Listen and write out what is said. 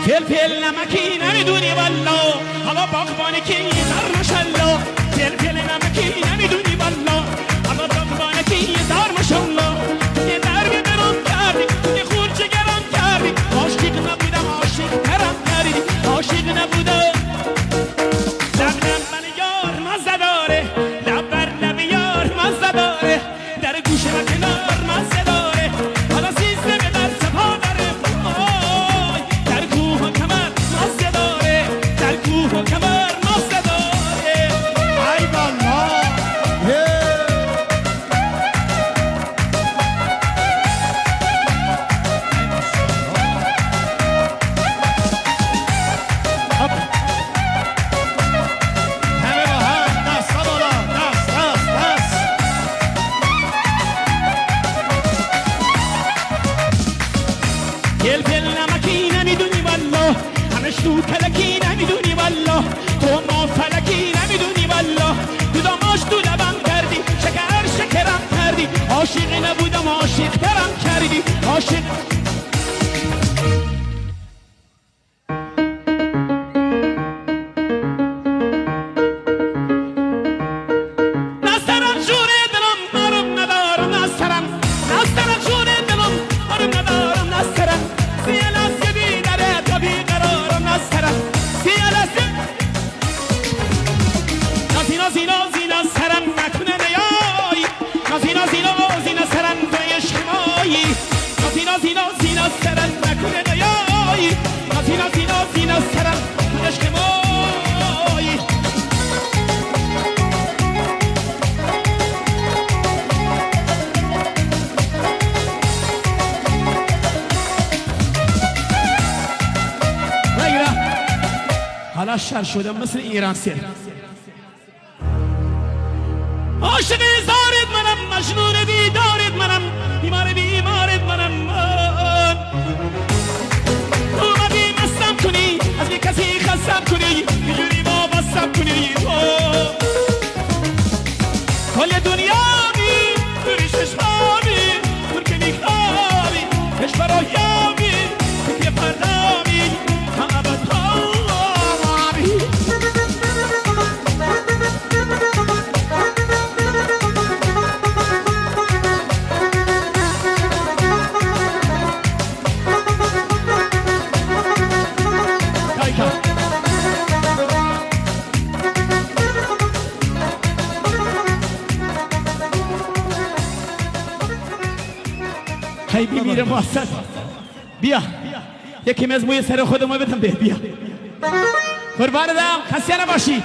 فلفل نمکی نمیدونی والا هوا باغبانی که در ماشالله فلفل نمکی نمیدونی والا هوا باغبانی که در ماشالله یه دربی برام کردی یه خورچه گرم کردی عاشق نبودم عاشق ترم کردی عاشق نبودم لب من یار مزه داره لب بر لب یار مزه داره در گوشه و کنار مزه داره حالا سیستم در سپا داره در کوه و کمر مزه داره در کوه و کمر مزه داره ای والا همه با هم دست بالا دست دست دست فلفل نمکی نمیدونی والا همش تو کلکی نمیدونی والا تو ما فلکی نمیدونی والا کداماش تو لبم کردی شکرم کردی عاشق نبودم عاشق ترم کردی عاشق نسترم جور دلم آروم ندارم نسترم جور دلم آروم ندارم نسترم سیه لحظه بی دره تا بی قرارم نسترم سیه لحظه نازینا سرم نکنه نیایی نازینا سرم تو عشق مایی نازینا سرم نکنه نیایی نازینا سرم تو عشق مایی حالا شر شدم مثل ایران سر عاشق زارت منم مجنون دیدارت منم بیمارت منم اومدی مستم کنی از یه کسی خستم کنی یه جوری با بستم کنی کل دنیا بی دوری چشمامی دور که میخوابی عشق براهیامی که پردامی تا ابد خوابی هی میره واسط بیا یکی از موی سر خودمو بدم بیا قربان دم خسته نباشید